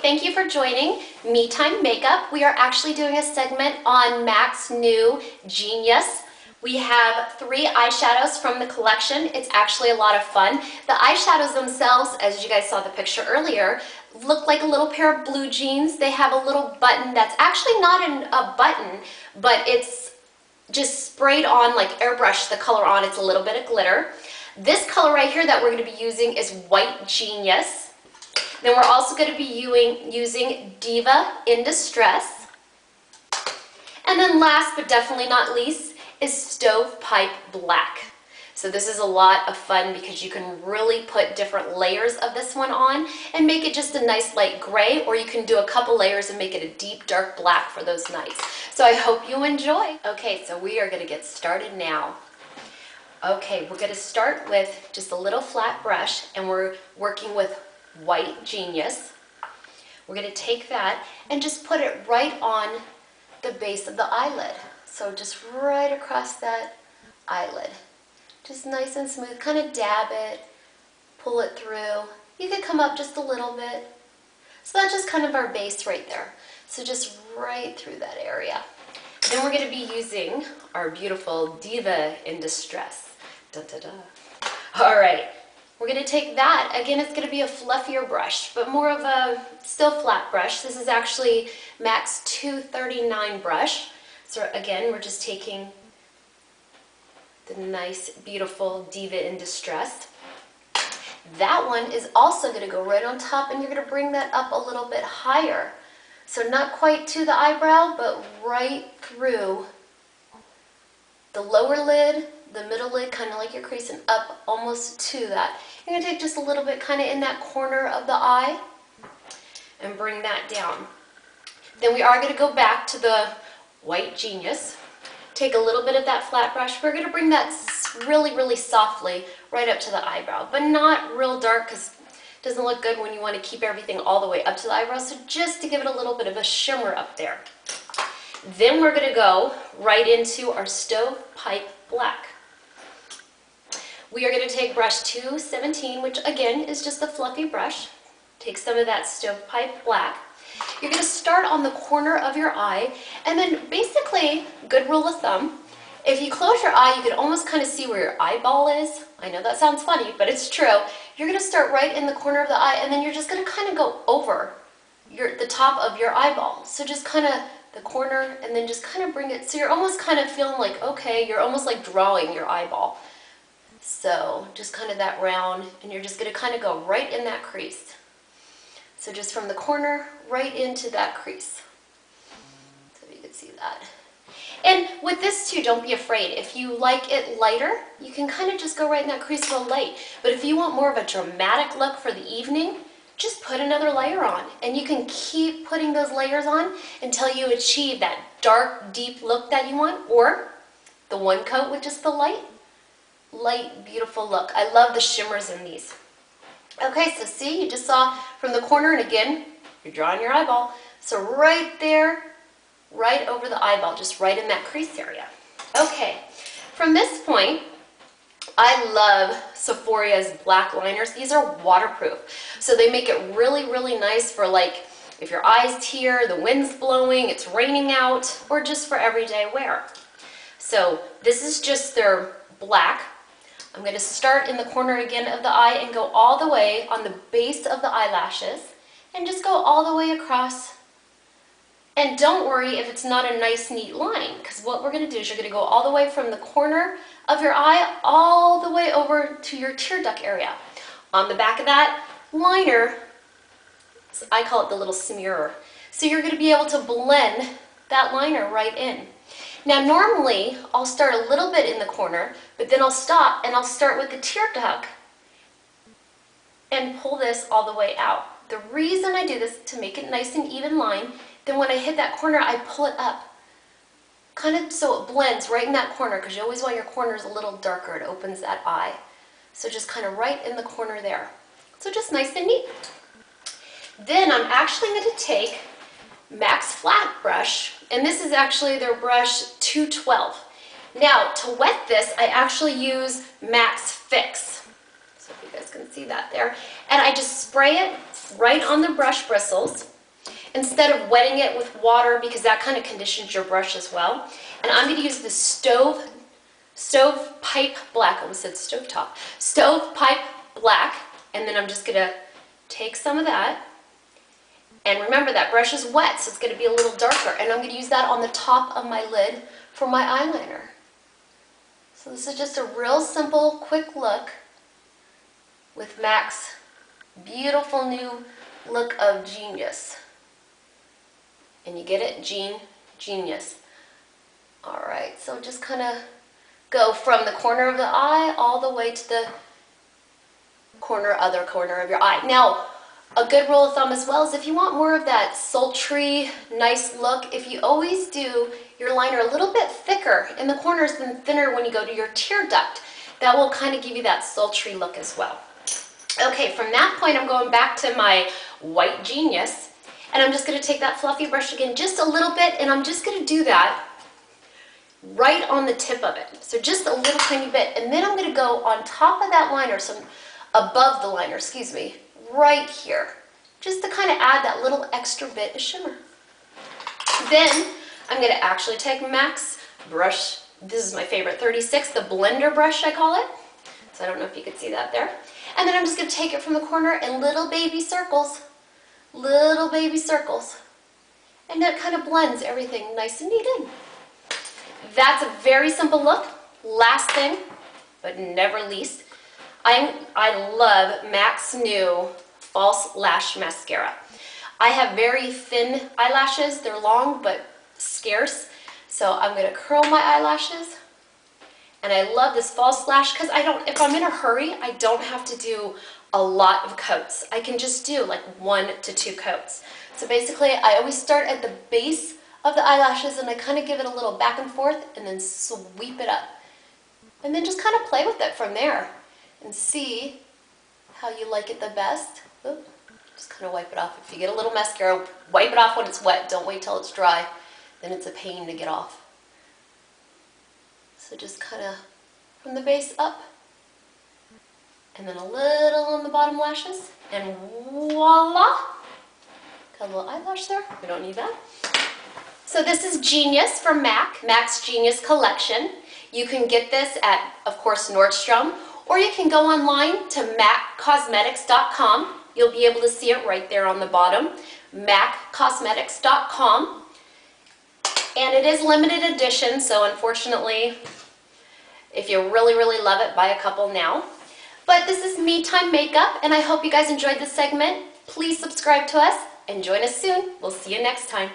thank you for joining MeeTyme Makeup. We are actually doing a segment on Mac's new Jeanious. We have 3 eyeshadows from the collection. It's actually a lot of fun. The eyeshadows themselves, as you guys saw the picture earlier, look like a little pair of blue jeans. They have a little button that's actually not a button, but it's just sprayed on, like airbrush the color on. It's a little bit of glitter. This color right here that we're going to be using is White Jeanious. Then we're also going to be using Diva in Distress. And then last but definitely not least is Stovepipe Black. So this is a lot of fun because you can really put different layers of this one on and make it just a nice light gray, or you can do a couple layers and make it a deep dark black for those nights. So I hope you enjoy. Okay, so we are going to get started now. Okay, we're going to start with just a little flat brush, and we're working with White Jeanious. We're going to take that and just put it right on the base of the eyelid. So just right across that eyelid. Just nice and smooth. Kind of dab it, pull it through. You could come up just a little bit. So that's just kind of our base right there. So just right through that area. Then we're going to be using our beautiful Diva in Distress. Da, da, da. All right. We're going to take that. Again, it's going to be a fluffier brush, but more of a still flat brush. This is actually Mac's 239 brush. So again, we're just taking the nice, beautiful Diva in Distress. That one is also going to go right on top, and you're going to bring that up a little bit higher. So not quite to the eyebrow, but right through the lower lid, the middle lid, kind of like your crease, and up almost to that. You're going to take just a little bit kind of in that corner of the eye and bring that down. Then we are going to go back to the White Jeanious. Take a little bit of that flat brush. We're going to bring that really, really softly right up to the eyebrow, but not real dark because it doesn't look good when you want to keep everything all the way up to the eyebrow. So just to give it a little bit of a shimmer up there. Then we're going to go right into our Stovepipe Black. We are going to take brush 217, which again is just a fluffy brush. Take some of that Stovepipe Black. You're going to start on the corner of your eye, and then basically, good rule of thumb, if you close your eye, you can almost kind of see where your eyeball is. I know that sounds funny, but it's true. You're going to start right in the corner of the eye, and then you're just going to kind of go over the top of your eyeball. So just kind of the corner, and then just kind of bring it, so you're almost kind of feeling like, okay, you're almost like drawing your eyeball. So just kind of that round, and you're just going to kind of go right in that crease. So just from the corner right into that crease. So you can see that. And with this too, don't be afraid. If you like it lighter, you can kind of just go right in that crease real light. But if you want more of a dramatic look for the evening, just put another layer on. And you can keep putting those layers on until you achieve that dark, deep look that you want, or the one coat with just the light, beautiful look. I love the shimmers in these. Okay, so see, you just saw from the corner, and again, you're drawing your eyeball. So right there, right over the eyeball, just right in that crease area. Okay, from this point, I love Sephora's black liners. These are waterproof, so they make it really, really nice for, like, if your eye's tear, the wind's blowing, it's raining out, or just for everyday wear. So this is just their black. I'm going to start in the corner again of the eye and go all the way on the base of the eyelashes and just go all the way across. And don't worry if it's not a nice neat line, because what we're going to do is you're going to go all the way from the corner of your eye all the way over to your tear duct area. On the back of that liner, I call it the little smearer. So you're going to be able to blend that liner right in. Now normally I'll start a little bit in the corner, but then I'll stop and I'll start with the tear duct and pull this all the way out. The reason I do this is to make it nice and even line. Then when I hit that corner, I pull it up, kind of so it blends right in that corner, because you always want your corners a little darker. It opens that eye. So just kind of right in the corner there. So just nice and neat. Then I'm actually going to take Mac's flat brush, and this is actually their brush 212. Now, to wet this, I actually use Mac's Fix. So if you guys can see that there. And I just spray it right on the brush bristles, instead of wetting it with water, because that kind of conditions your brush as well. And I'm going to use the stovepipe black. I almost said stovetop. Stovepipe black. And then I'm just going to take some of that. And remember, that brush is wet, so it's going to be a little darker. And I'm going to use that on the top of my lid for my eyeliner. So this is just a real simple, quick look with Mac's beautiful new look of Jeanious. And you get it? Jeanious. Alright, so just kind of go from the corner of the eye all the way to the other corner of your eye. Now, a good rule of thumb as well is if you want more of that sultry, nice look, if you always do your liner a little bit thicker in the corners than thinner when you go to your tear duct, that will kind of give you that sultry look as well. Okay, from that point I'm going back to my white Jeanious, and I'm just going to take that fluffy brush again just a little bit, and I'm just going to do that right on the tip of it. So just a little tiny bit, and then I'm going to go on top of that liner, so above the liner, excuse me, right here, just to kind of add that little extra bit of shimmer. Then I'm going to actually take Mac's brush. This is my favorite, 36, the blender brush I call it. So I don't know if you could see that there. And then I'm just going to take it from the corner in little baby circles. Little baby circles. And that kind of blends everything nice and neat in. That's a very simple look. Last thing, but never least, I love Mac's new False Lash Mascara. I have very thin eyelashes. They're long but scarce. So I'm going to curl my eyelashes. And I love this false lash because if I'm in a hurry, I don't have to do a lot of coats. I can just do like 1 to 2 coats. So basically, I always start at the base of the eyelashes and I kind of give it a little back and forth and then sweep it up. And then just kind of play with it from there and see how you like it the best. Oop, just kind of wipe it off. If you get a little mascara, wipe it off when it's wet. Don't wait till it's dry. Then it's a pain to get off. So just kind of from the base up, and then a little on the bottom lashes, and voila! Got a little eyelash there. We don't need that. So this is Jeanious from Mac, Mac's Jeanious Collection. You can get this at, of course, Nordstrom, or you can go online to maccosmetics.com. You'll be able to see it right there on the bottom, maccosmetics.com. And it is limited edition, so unfortunately, if you really, really love it, buy a couple now. But this is MeeTyme Makeup, and I hope you guys enjoyed this segment. Please subscribe to us and join us soon. We'll see you next time.